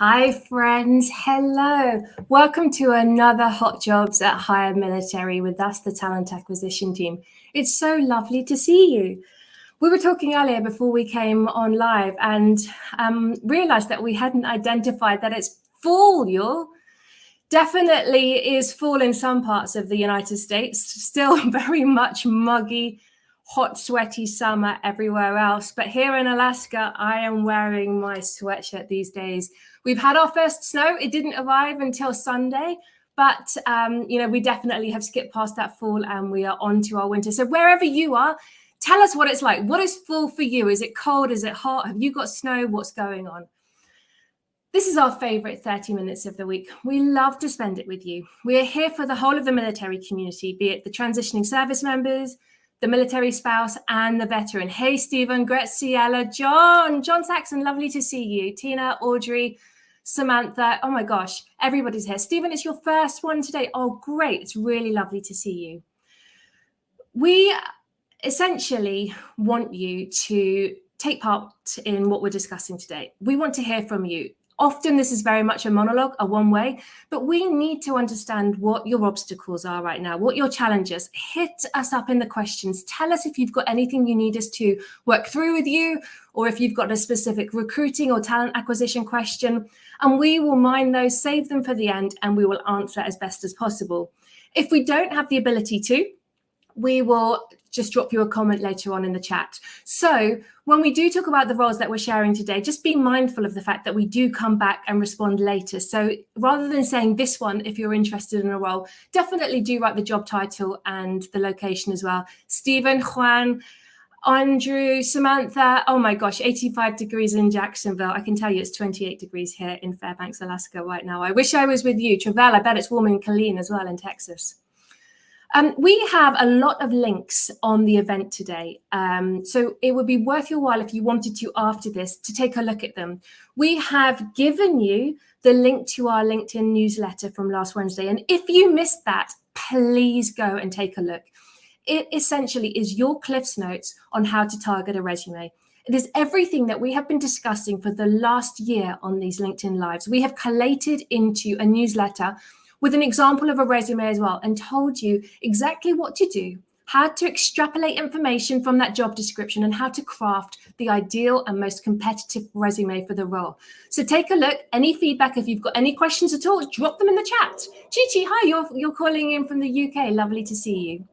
Hi friends, hello. Welcome to another Hot Jobs at HireMilitary with us, the talent acquisition team. It's so lovely to see you. We were talking earlier before we came on live and realized that we hadn't identified that it's fall, y'all. Definitely is fall in some parts of the United States, still very much muggy, hot, sweaty summer everywhere else. But here in Alaska, I am wearing my sweatshirt these days. We've had our first snow. It didn't arrive until Sunday, but we definitely have skipped past that fall and we are on to our winter. So wherever you are, tell us what it's like. What is fall for you? Is it cold? Is it hot? Have you got snow? What's going on? This is our favorite 30 minutes of the week. We love to spend it with you. We are here for the whole of the military community, be it the transitioning service members, the military spouse, and the veteran. Hey, Stephen, Graziella, John Saxon, lovely to see you. Tina, Audrey, Samantha, oh my gosh, everybody's here. Stephen, it's your first one today. Oh, great. It's really lovely to see you. We essentially want you to take part in what we're discussing today. We want to hear from you. Often this is very much a monologue, a one way, but we need to understand what your obstacles are right now, what your challenges. Hit us up in the questions. Tell us if you've got anything you need us to work through with you, or if you've got a specific recruiting or talent acquisition question, and we will mine those, save them for the end, and we will answer as best as possible. If we don't have the ability to, we will just drop you a comment later on in the chat. So when we do talk about the roles that we're sharing today, just be mindful of the fact that we do come back and respond later. So rather than saying this one, if you're interested in a role, definitely do write the job title and the location as well. Stephen, Juan, Andrew, Samantha, oh my gosh, 85 degrees in Jacksonville. I can tell you it's 28 degrees here in Fairbanks, Alaska right now. I wish I was with you. Travell, I bet it's warm in Killeen as well in Texas. We have a lot of links on the event today, so it would be worth your while if you wanted to, after this, to take a look at them. We have given you the link to our LinkedIn newsletter from last Wednesday, and if you missed that, please go and take a look. It essentially is your Cliff's Notes on how to target a resume. It is everything that we have been discussing for the last year on these LinkedIn Lives. We have collated into a newsletter with an example of a resume as well, and told you exactly what to do, how to extrapolate information from that job description, and how to craft the ideal and most competitive resume for the role. So take a look. Any feedback, if you've got any questions at all, drop them in the chat. Chichi, hi, you're calling in from the UK. Lovely to see you.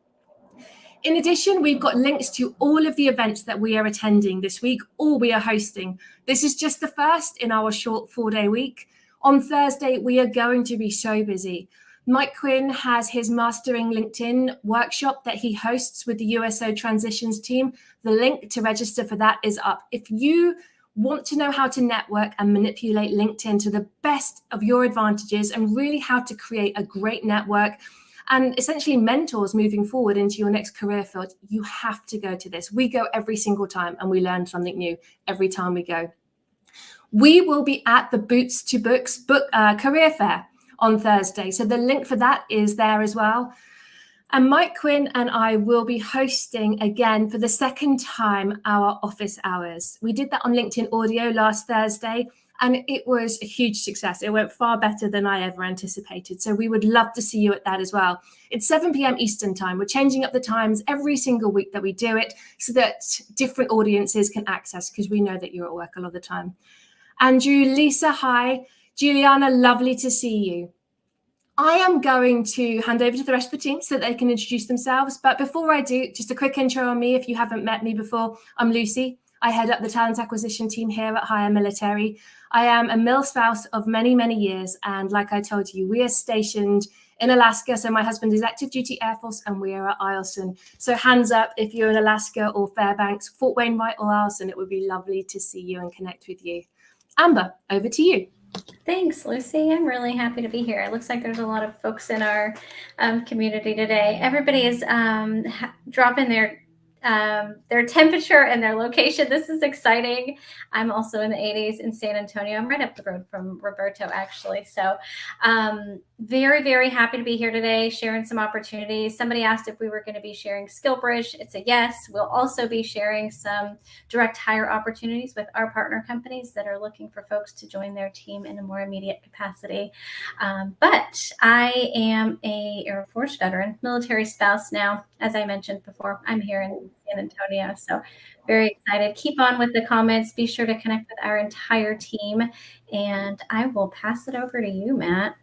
In addition, we've got links to all of the events that we are attending this week or we are hosting. This is just the first in our short 4-day week. On Thursday, we are going to be so busy. Mike Quinn has his Mastering LinkedIn workshop that he hosts with the USO Transitions team. The link to register for that is up. If you want to know how to network and manipulate LinkedIn to the best of your advantages and really how to create a great network and essentially mentors moving forward into your next career field, you have to go to this. We go every single time and we learn something new every time we go. We will be at the Boots to Books career fair on Thursday. So the link for that is there as well. And Mike Quinn and I will be hosting again for the second time our office hours. We did that on LinkedIn Audio last Thursday, and it was a huge success. It went far better than I ever anticipated. So we would love to see you at that as well. It's 7 p.m. Eastern time. We're changing up the times every single week that we do it so that different audiences can access, because we know that you're at work a lot of the time. Andrew, Lisa, hi. Juliana, lovely to see you. I am going to hand over to the rest of the team so that they can introduce themselves. But before I do, just a quick intro on me. If you haven't met me before, I'm Lucy. I head up the talent acquisition team here at HireMilitary. I am a mil spouse of many, many years. And like I told you, we are stationed in Alaska. So my husband is active duty Air Force and we are at Eielson. So hands up if you're in Alaska or Fairbanks, Fort Wainwright or Eielson. It would be lovely to see you and connect with you. Amber, over to you. Thanks, Lucy. I'm really happy to be here. It looks like there's a lot of folks in our community today. Everybody is dropping their their temperature and their location. This is exciting. I'm also in the 80s in San Antonio. I'm right up the road from Roberto, actually. So very, very happy to be here today, sharing some opportunities. Somebody asked if we were going to be sharing SkillBridge. It's a yes. We'll also be sharing some direct hire opportunities with our partner companies that are looking for folks to join their team in a more immediate capacity. But I am a Air Force veteran, military spouse now. As I mentioned before, I'm here in San Antonio, so very excited. Keep on with the comments. Be sure to connect with our entire team, and I will pass it over to you, Matt.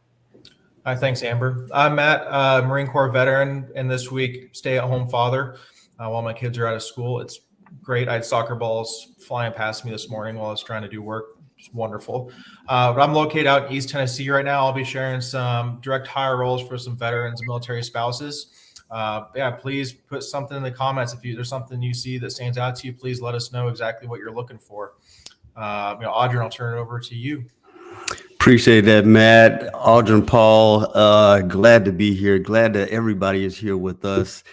Hi, thanks, Amber. I'm Matt, Marine Corps veteran, and this week stay-at-home father while my kids are out of school. It's great. I had soccer balls flying past me this morning while I was trying to do work. It's wonderful. But I'm located out in East Tennessee right now. I'll be sharing some direct hire roles for some veterans and military spouses. Please put something in the comments. If there's something you see that stands out to you, please let us know exactly what you're looking for. Audrey, I'll turn it over to you. Appreciate that, Matt. Audrey, Paul, glad to be here. Glad that everybody is here with us.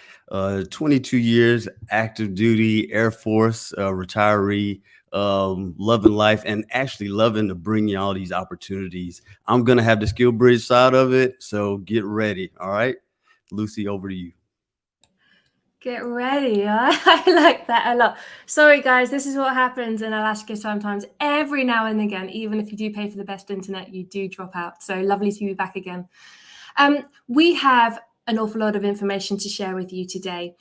22 years, active duty, Air Force, retiree, loving life, and actually loving to bring you all these opportunities. I'm going to have the SkillBridge side of it, so get ready. All right, Lucy, over to you. Get ready. I like that a lot. Sorry, guys, this is what happens in Alaska sometimes. Every now and again, even if you do pay for the best internet, you do drop out. So lovely to be back again. We have an awful lot of information to share with you today.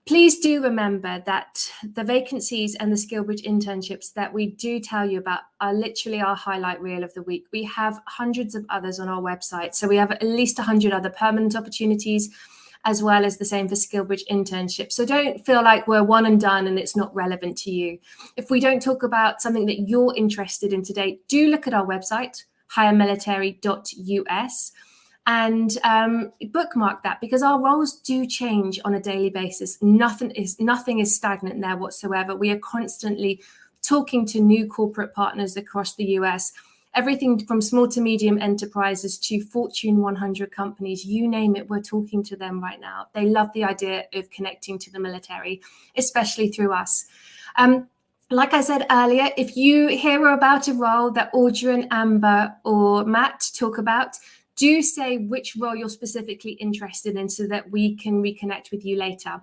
Please do remember that the vacancies and the SkillBridge internships that we do tell you about are literally our highlight reel of the week. We have hundreds of others on our website. So we have at least 100 other permanent opportunities, as well as the same for SkillBridge internships. So don't feel like we're one and done and it's not relevant to you. If we don't talk about something that you're interested in today, do look at our website, HireMilitary.us, and bookmark that, because our roles do change on a daily basis. Nothing is stagnant there whatsoever. We are constantly talking to new corporate partners across the US. Everything from small to medium enterprises to Fortune 100 companies, you name it, we're talking to them right now. They love the idea of connecting to the military, especially through us. Like I said earlier, if you hear about a role that Audrey, Amber, or Matt talk about, do say which role you're specifically interested in so that we can reconnect with you later.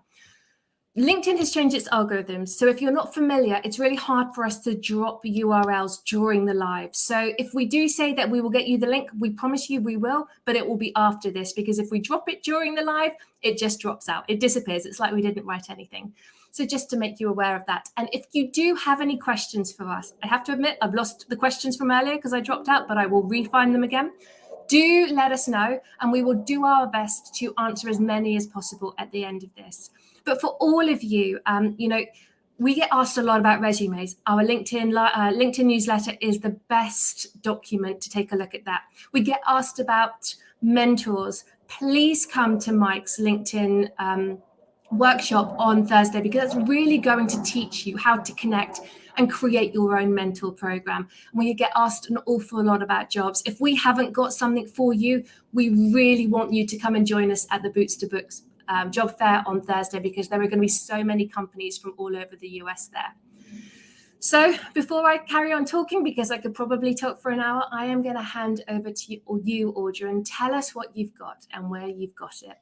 LinkedIn has changed its algorithms. So if you're not familiar, it's really hard for us to drop URLs during the live. So if we do say that we will get you the link, we promise you we will, but it will be after this, because if we drop it during the live, it just drops out. It disappears. It's like we didn't write anything. So just to make you aware of that. And if you do have any questions for us, I have to admit, I've lost the questions from earlier because I dropped out, but I will re-find them again. Do let us know, and we will do our best to answer as many as possible at the end of this. But for all of you, we get asked a lot about resumes. Our LinkedIn newsletter is the best document to take a look at that. We get asked about mentors. Please come to Mike's LinkedIn workshop on Thursday, because that's really going to teach you how to connect and create your own mentor program. When you get asked an awful lot about jobs, if we haven't got something for you, we really want you to come and join us at the Boots to Books job fair on Thursday, because there are going to be so many companies from all over the US there. So before I carry on talking, because I could probably talk for an hour, I am going to hand over to you, Audrey, and tell us what you've got and where you've got it.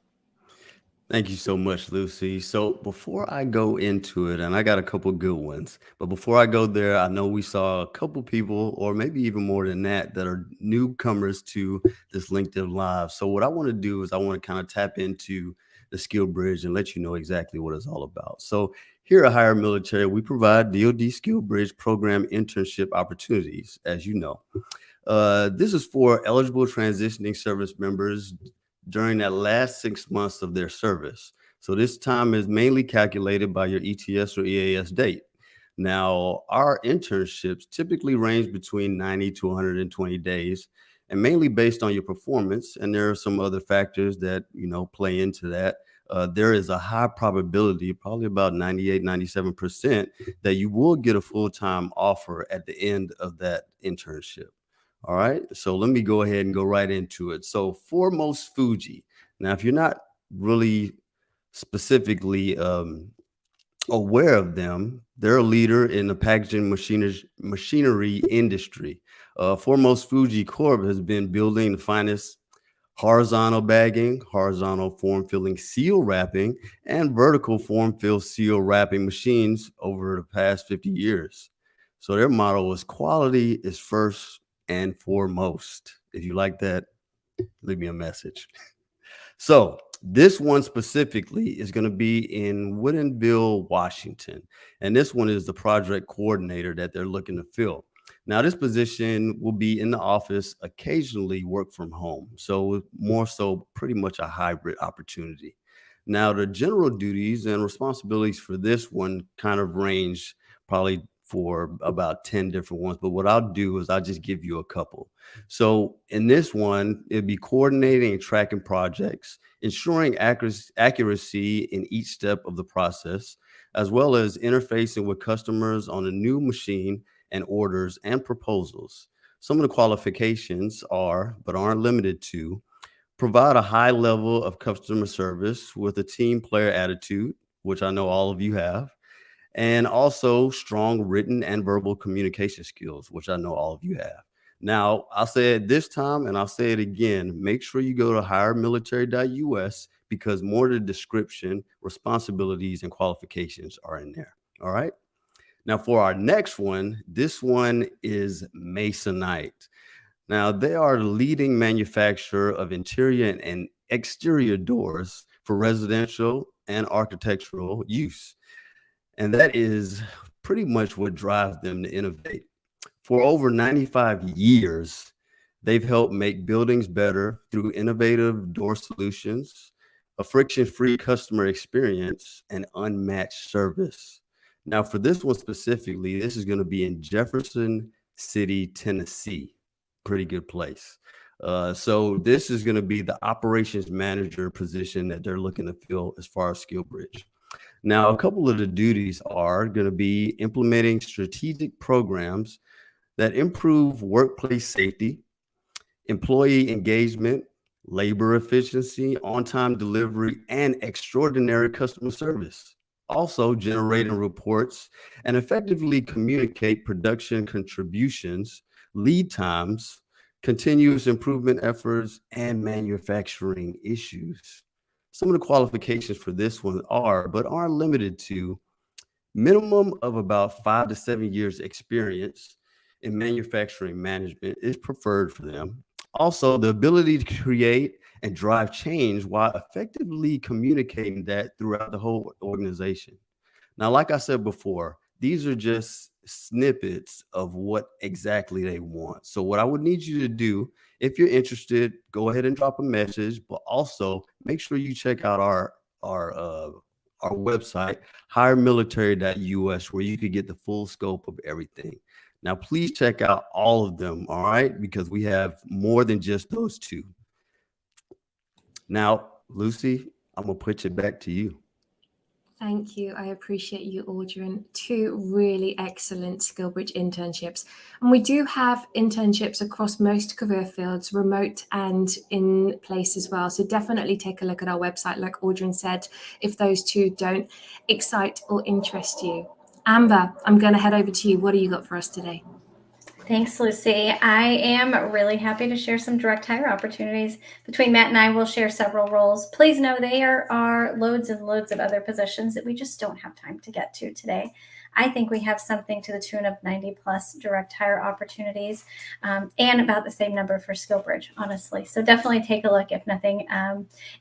Thank you so much, Lucy. So before I go into it, and I got a couple good ones, but before I go there, I know we saw a couple people, or maybe even more than that are newcomers to this LinkedIn Live. So what I want to do is I want to kind of tap into the SkillBridge and let you know exactly what it's all about. So here at HireMilitary, we provide DoD SkillBridge program internship opportunities, as you know. This is for eligible transitioning service members during that last 6 months of their service. So this time is mainly calculated by your ETS or EAS date. Now, our internships typically range between 90 to 120 days, and mainly based on your performance. And there are some other factors that, play into that. There is a high probability, probably about 98, 97%, that you will get a full-time offer at the end of that internship. All right, so let me go ahead and go right into it. So Foremost Fuji. Now, if you're not really specifically aware of them. They're a leader in the packaging machinery industry. Foremost Fuji Corp has been building the finest horizontal bagging, horizontal form filling seal wrapping, and vertical form fill seal wrapping machines over the past 50 years. So their motto is quality is first and foremost. If you like that, leave me a message. So this one specifically is going to be in Woodinville, Washington. And this one is the project coordinator that they're looking to fill. Now, this position will be in the office, occasionally work from home. So more so pretty much a hybrid opportunity. Now, the general duties and responsibilities for this one kind of range probably for about 10 different ones. But what I'll do is I'll just give you a couple. So in this one, it'd be coordinating and tracking projects, ensuring accuracy in each step of the process, as well as interfacing with customers on a new machine and orders and proposals. Some of the qualifications are, but aren't limited to, provide a high level of customer service with a team player attitude, which I know all of you have, and also strong written and verbal communication skills, which I know all of you have. Now, I'll say it this time and I'll say it again. Make sure you go to HireMilitary.us because more of the description, responsibilities, and qualifications are in there. All right. Now, for our next one, this one is Masonite. Now, they are the leading manufacturer of interior and exterior doors for residential and architectural use. And that is pretty much what drives them to innovate. For over 95 years, they've helped make buildings better through innovative door solutions, a friction-free customer experience, and unmatched service. Now, for this one specifically, this is going to be in Jefferson City, Tennessee. Pretty good place. So this is going to be the operations manager position that they're looking to fill as far as SkillBridge. Now, a couple of the duties are going to be implementing strategic programs that improve workplace safety, employee engagement, labor efficiency, on-time delivery, and extraordinary customer service. Also, generating reports and effectively communicate production contributions, lead times, continuous improvement efforts, and manufacturing issues. Some of the qualifications for this one are, but aren't limited to, minimum of about 5 to 7 years experience in manufacturing management is preferred for them. Also, the ability to create and drive change while effectively communicating that throughout the whole organization. Now, like I said before, these are just snippets of what exactly they want. So what I would need you to do, if you're interested, go ahead and drop a message, but also make sure you check out our website, HireMilitary.us, where you could get the full scope of everything. Now, please check out all of them, all right? Because we have more than just those two. Now, Lucy, I'm going to put it back to you. Thank you. I appreciate you, Audrey. Two really excellent SkillBridge internships. And we do have internships across most career fields, remote and in place as well. So definitely take a look at our website, like Audrey said, if those two don't excite or interest you. Amber, I'm going to head over to you. What do you got for us today? Thanks, Lucy. I am really happy to share some direct hire opportunities. Between Matt and I, we'll share several roles. Please know there are loads and loads of other positions that we just don't have time to get to today. I think we have something to the tune of 90 plus direct hire opportunities and about the same number for SkillBridge, honestly. So definitely take a look if nothing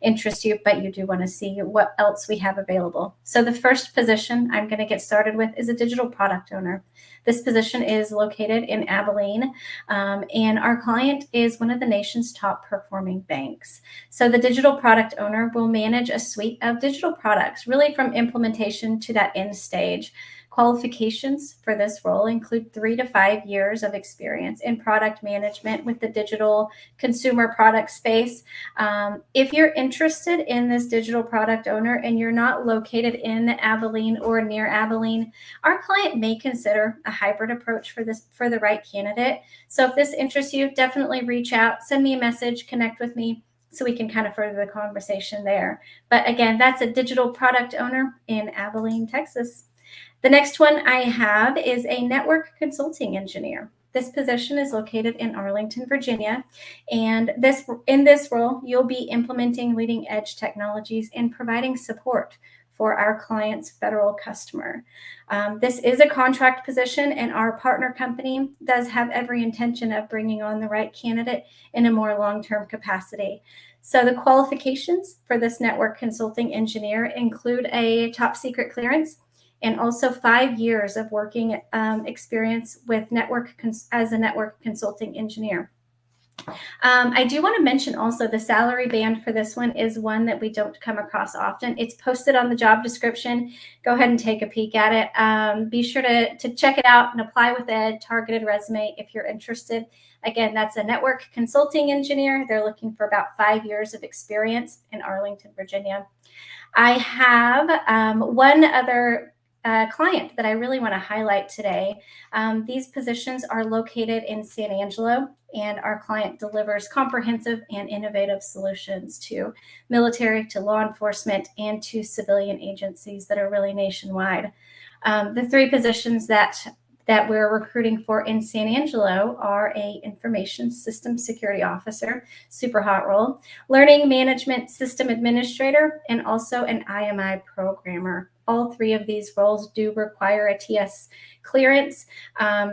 interests you, but you do want to see what else we have available. So the first position I'm going to get started with is a digital product owner. This position is located in Abilene, and our client is one of the nation's top performing banks. So the digital product owner will manage a suite of digital products, really from implementation to that end stage. Qualifications for this role include 3 to 5 years of experience in product management with the digital consumer product space. If you're interested in this digital product owner and you're not located in Abilene or near Abilene, our client may consider a hybrid approach for the right candidate. So if this interests you, definitely reach out, send me a message, connect with me. so we can kind of further the conversation there. But again, that's a digital product owner in Abilene, Texas. The next one I have is a network consulting engineer. This position is located in Arlington, Virginia, and in this role, you'll be implementing leading edge technologies and providing support for our client's federal customer. This is a contract position, and our partner company does have every intention of bringing on the right candidate in a more long-term capacity. So the qualifications for this network consulting engineer include a top secret clearance and also 5 years of working experience with as a network consulting engineer. I do want to mention also the salary band for this one is one that we don't come across often. It's posted on the job description. Go ahead and take a peek at it. Be sure to check it out and apply with a targeted resume if you're interested. Again, that's a network consulting engineer. They're looking for about 5 years of experience in Arlington, Virginia. I have one other client that I really want to highlight today. These positions are located in San Angelo, and our client delivers comprehensive and innovative solutions to military, to law enforcement, and to civilian agencies that are really nationwide. The 3 positions that we're recruiting for in San Angelo are a information system security officer, super hot role, learning management system administrator, and also an IMI programmer. All 3 of these roles do require a TS clearance.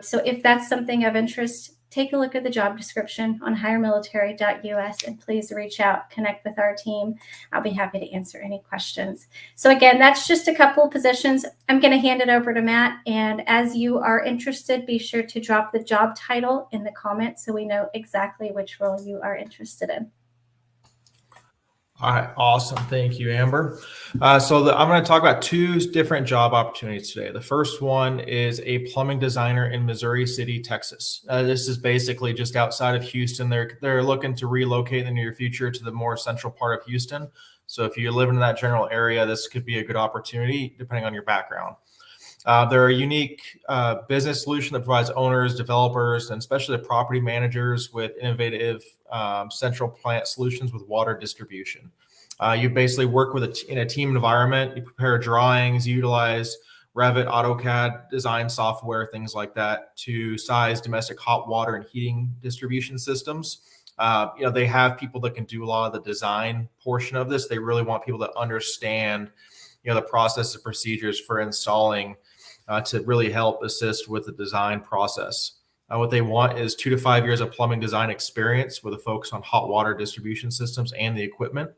So if that's something of interest, take a look at the job description on HireMilitary.us and please reach out, connect with our team. I'll be happy to answer any questions. So again, that's just a couple of positions. I'm going to hand it over to Matt. And as you are interested, be sure to drop the job title in the comments so we know exactly which role you are interested in. All right, awesome. Thank you, Amber. I'm going to talk about 2 different job opportunities today. The first one is a plumbing designer in Missouri City, Texas. This is basically just outside of Houston. They're looking to relocate in the near future to the more central part of Houston. So if you live in that general area, this could be a good opportunity depending on your background. They're a unique business solution that provides owners, developers, and especially the property managers with innovative central plant solutions with water distribution. You basically work in a team environment. You prepare drawings, utilize Revit, AutoCAD, design software, things like that to size domestic hot water and heating distribution systems. They have people that can do a lot of the design portion of this. They really want people that understand, the process and procedures for installing to really help assist with the design process. What they want is 2 to 5 years of plumbing design experience with a focus on hot water distribution systems and the equipment.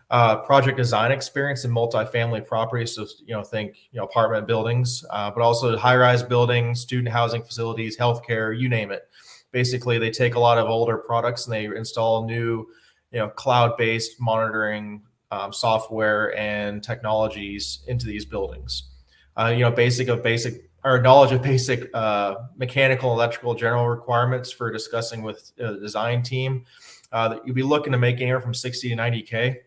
Project design experience in multifamily properties. So, think, apartment buildings, but also high-rise buildings, student housing facilities, healthcare, you name it. Basically, they take a lot of older products and they install new, cloud-based monitoring software and technologies into these buildings. Knowledge of basic mechanical, electrical, general requirements for discussing with the design team. You'll be looking to make anywhere from 60 to 90K.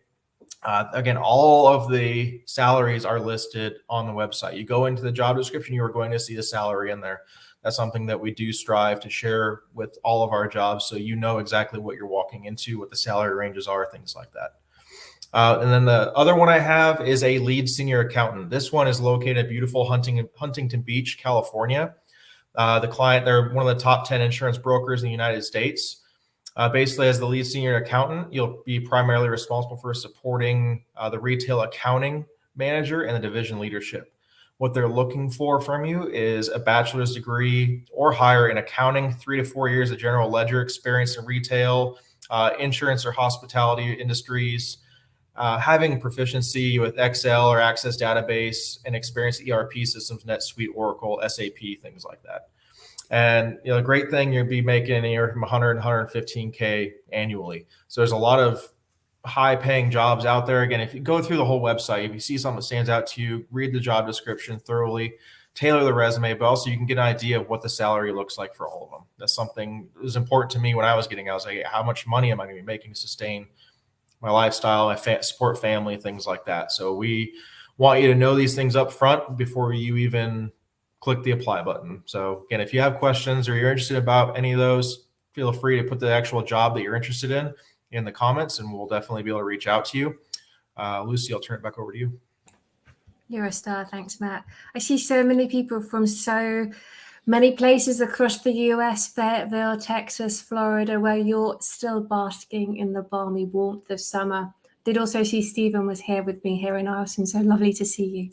Again, all of the salaries are listed on the website. You go into the job description, you are going to see the salary in there. That's something that we do strive to share with all of our jobs, so you know exactly what you're walking into, what the salary ranges are, things like that. And then the other one I have is a lead senior accountant. This one is located at beautiful Huntington Beach, California. The client, they're one of the top 10 insurance brokers in the United States. Basically, as the lead senior accountant, you'll be primarily responsible for supporting the retail accounting manager and the division leadership. What they're looking for from you is a bachelor's degree or higher in accounting, 3 to 4 years of general ledger experience in retail, insurance or hospitality industries, having proficiency with Excel or Access database and experience ERP systems, NetSuite, Oracle, SAP, things like that. And the great thing, you'll be making anywhere from 100 to 115K annually. So there's a lot of high paying jobs out there. Again, if you go through the whole website, if you see something that stands out to you, read the job description thoroughly, tailor the resume, but also you can get an idea of what the salary looks like for all of them. That's something that was important to me when I was like, how much money am I going to be making to sustain my lifestyle, my support family, things like that. So we want you to know these things up front before you even click the apply button. So again, if you have questions or you're interested about any of those, feel free to put the actual job that you're interested in in the comments, and we'll definitely be able to reach out to you. Lucy, I'll turn it back over to you. You're a star. Thanks, Matt. I see so many people from so many places across the US, Fayetteville, Texas, Florida, where you're still basking in the balmy warmth of summer. Did also see Stephen was here with me here in Austin. So lovely to see you.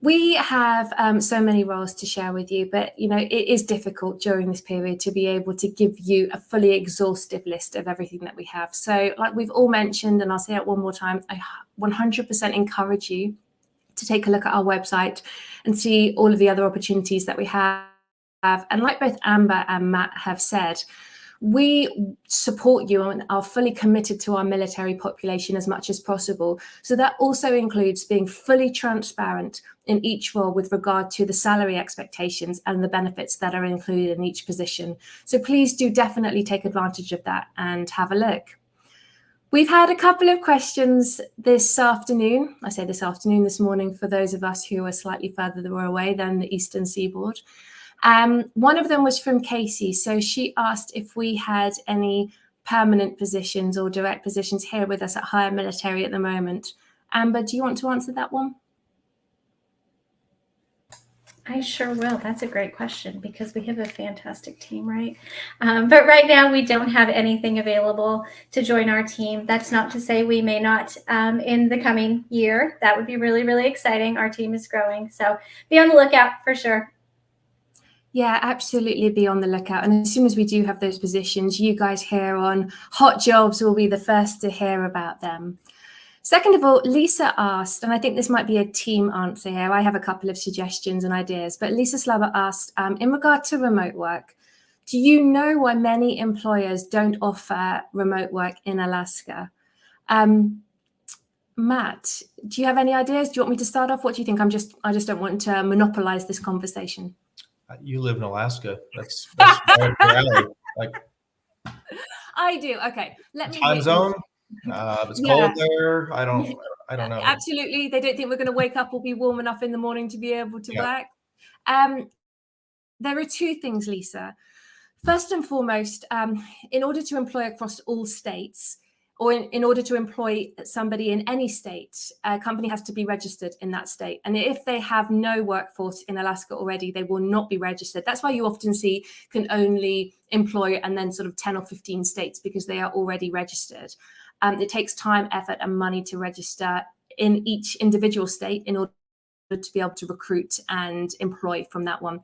We have so many roles to share with you, but it is difficult during this period to be able to give you a fully exhaustive list of everything that we have. So like we've all mentioned, and I'll say it one more time, I 100% encourage you to take a look at our website and see all of the other opportunities that we have. And like both Amber and Matt have said, we support you and are fully committed to our military population as much as possible. So that also includes being fully transparent in each role with regard to the salary expectations and the benefits that are included in each position. So please do definitely take advantage of that and have a look. We've had a couple of questions this afternoon. I say this afternoon, this morning, for those of us who are slightly further away than the Eastern Seaboard. One of them was from Casey. So she asked if we had any permanent positions or direct positions here with us at HireMilitary at the moment. Amber, do you want to answer that one? I sure will. That's a great question because we have a fantastic team, right? But right now we don't have anything available to join our team. That's not to say we may not in the coming year. That would be really, really exciting. Our team is growing. So be on the lookout for sure. Yeah, absolutely be on the lookout. And as soon as we do have those positions, you guys here on Hot Jobs will be the first to hear about them. Second of all, Lisa asked, and I think this might be a team answer here. I have a couple of suggestions and ideas, but Lisa Slubber asked, in regard to remote work, do you know why many employers don't offer remote work in Alaska? Matt, do you have any ideas? Do you want me to start off? What do you think? I just don't want to monopolize this conversation. You live in Alaska. That's right up your alley. Like I do. Okay, let me time zone. It's cold there. I don't know. Absolutely, they don't think we're going to wake up or be warm enough in the morning to be able to work. There are two things, Lisa. First and foremost, in order to employ across all states, or in order to employ somebody in any state, a company has to be registered in that state. And if they have no workforce in Alaska already, they will not be registered. That's why you often see can only employ and then sort of 10 or 15 states because they are already registered. It takes time, effort, and money to register in each individual state in order to be able to recruit and employ from that one.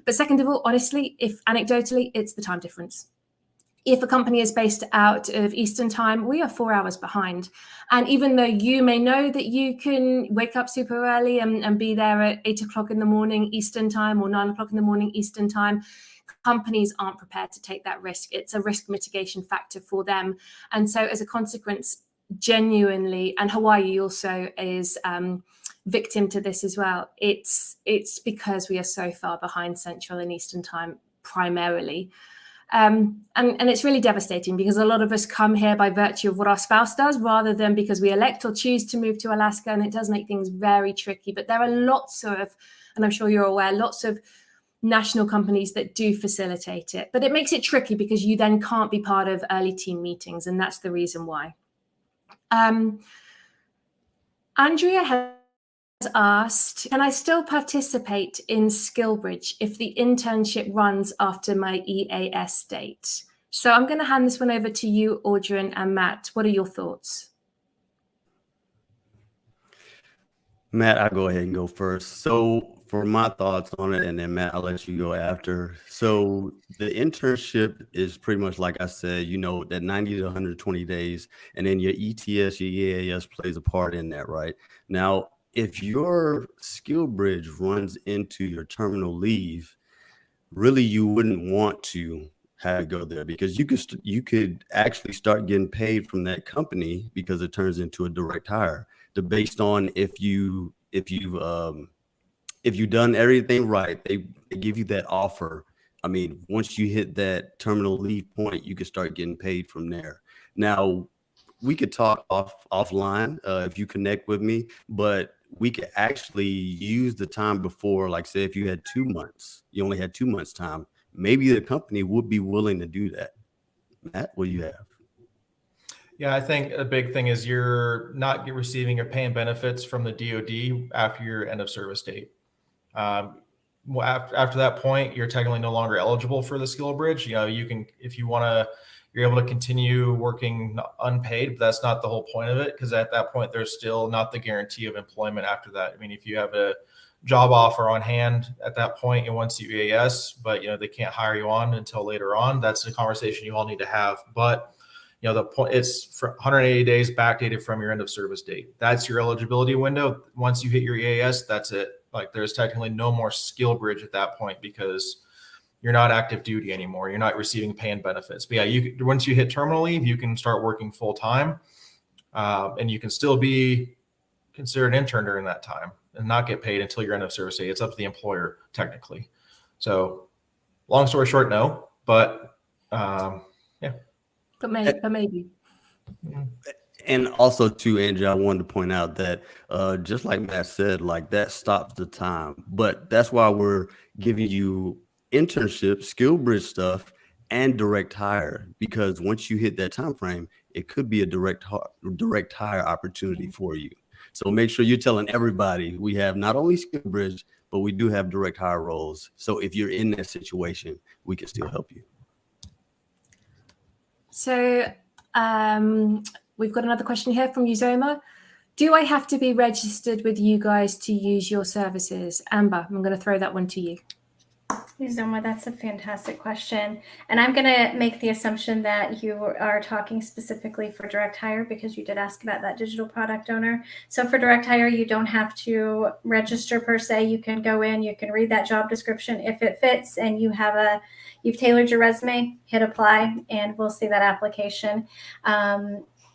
But second of all, honestly, if anecdotally, it's the time difference. If a company is based out of Eastern time, we are 4 hours behind. And even though you may know that you can wake up super early and be there at 8 o'clock in the morning Eastern time or 9 o'clock in the morning Eastern time, companies aren't prepared to take that risk. It's a risk mitigation factor for them. And so as a consequence, genuinely, and Hawaii also is victim to this as well. It's because we are so far behind Central and Eastern time primarily. And it's really devastating because a lot of us come here by virtue of what our spouse does rather than because we elect or choose to move to Alaska. And it does make things very tricky. But there are lots of, and I'm sure you're aware, lots of national companies that do facilitate it. But it makes it tricky because you then can't be part of early team meetings. And that's the reason why. Andrea has asked, can I still participate in SkillBridge if the internship runs after my EAS date? So I'm going to hand this one over to you, Audrey and Matt. What are your thoughts? Matt, I'll go ahead and go first. So for my thoughts on it, and then Matt, I'll let you go after. So the internship is pretty much, like I said, that 90 to 120 days, and then your ETS, your EAS plays a part in that, right? Now, if your SkillBridge runs into your terminal leave, really you wouldn't want to have it go there because you could actually start getting paid from that company because it turns into a direct hire. Based on if you've done everything right, they give you that offer. I mean, once you hit that terminal leave point, you can start getting paid from there. Now, we could talk offline if you connect with me, but we could actually use the time before, like say if you had 2 months, you only had 2 months time, maybe the company would be willing to do that. Matt, what do you have? Yeah, I think a big thing is you're not receiving your pay and benefits from the DoD after your end of service date. Well, after that point, you're technically no longer eligible for the skill bridge. You know, you can, if you want to, you're able to continue working unpaid, but that's not the whole point of it, because at that point, there's still not the guarantee of employment after that. I mean, if you have a job offer on hand at that point, and once you EAS, but they can't hire you on until later on, that's a conversation you all need to have. But the point, it's for 180 days backdated from your end of service date. That's your eligibility window. Once you hit your EAS, that's it. Like, there's technically no more skill bridge at that point, because you're not active duty anymore. You're not receiving pay and benefits. But yeah, once you hit terminal leave, you can start working full time, and you can still be considered an intern during that time and not get paid until your end of service date. It's up to the employer technically. So, long story short, no. But yeah. But maybe. And also too, Andrew, I wanted to point out that just like Matt said, like, that stops the time. But that's why we're giving you internship, skill bridge stuff, and direct hire, because once you hit that time frame, it could be a direct hire opportunity for you. So make sure you're telling everybody we have not only skill bridge, but we do have direct hire roles. So if you're in that situation, we can still help you. So we've got another question here from Uzoma. Do I have to be registered with you guys to use your services? Amber, I'm going to throw that one to you. Uzoma, that's a fantastic question. And I'm going to make the assumption that you are talking specifically for direct hire, because you did ask about that digital product owner. So for direct hire, you don't have to register per se. You can go in, you can read that job description. If it fits and you've tailored your resume, hit apply, and we'll see that application.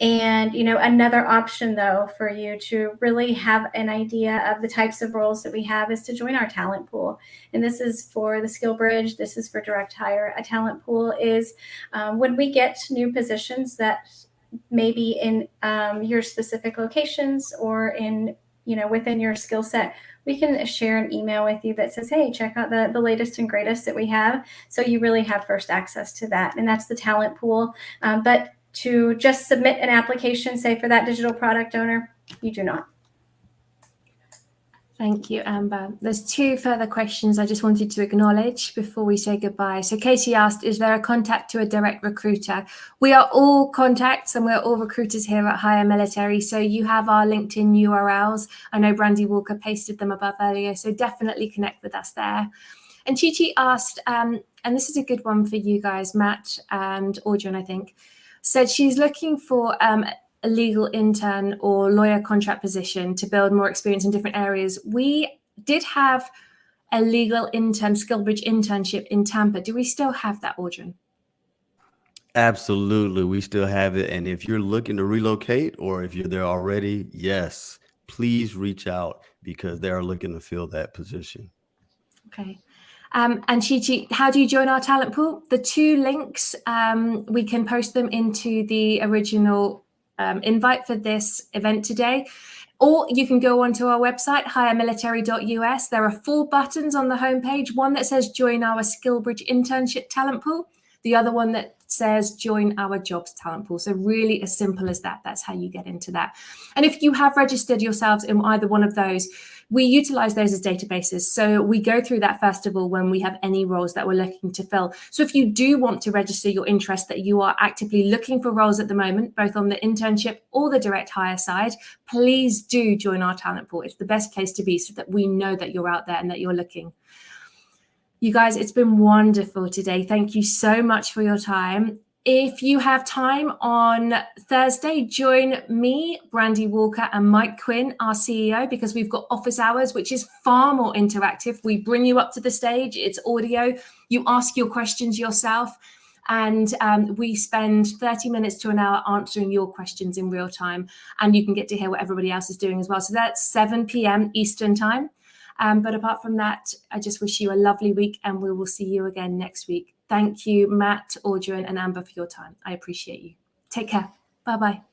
And, another option, though, for you to really have an idea of the types of roles that we have is to join our talent pool. And this is for the skill bridge. This is for direct hire. A talent pool is when we get new positions that may be in your specific locations or in, within your skill set. We can share an email with you that says, hey, check out the latest and greatest that we have. So you really have first access to that. And that's the talent pool. But to just submit an application, say for that digital product owner, you do not. Thank you, Amber. There's two further questions I just wanted to acknowledge before we say goodbye. So Katie asked, is there a contact to a direct recruiter? We are all contacts and we're all recruiters here at HireMilitary. So you have our LinkedIn URLs. I know Brandy Walker pasted them above earlier, so definitely connect with us there. And Chi-Chi asked, and this is a good one for you guys, Matt and Audrey, I think, said she's looking for a legal intern or lawyer contract position to build more experience in different areas. We did have a legal intern, SkillBridge internship in Tampa. Do we still have that, Audrey? Absolutely. We still have it. And if you're looking to relocate, or if you're there already, yes, please reach out, because they are looking to fill that position. Okay. And Chi-Chi, how do you join our talent pool? The two links, we can post them into the original invite for this event today, or you can go onto our website, hiremilitary.us. There are 4 buttons on the homepage, one that says join our SkillBridge internship talent pool, the other one that says join our jobs talent pool. So really as simple as that. That's how you get into that. And if you have registered yourselves in either one of those, we utilize those as databases. So we go through that first of all when we have any roles that we're looking to fill. So if you do want to register your interest that you are actively looking for roles at the moment, both on the internship or the direct hire side, please do join our talent pool. It's the best place to be so that we know that you're out there and that you're looking. You guys, it's been wonderful today. Thank you so much for your time. If you have time on Thursday, join me, Brandy Walker, and Mike Quinn, our CEO, because we've got office hours, which is far more interactive. We bring you up to the stage. It's audio. You ask your questions yourself, and we spend 30 minutes to an hour answering your questions in real time, and you can get to hear what everybody else is doing as well. So that's 7 p.m. Eastern time. But apart from that, I just wish you a lovely week, and we will see you again next week. Thank you, Matt, Audrey, and Amber, for your time. I appreciate you. Take care. Bye-bye.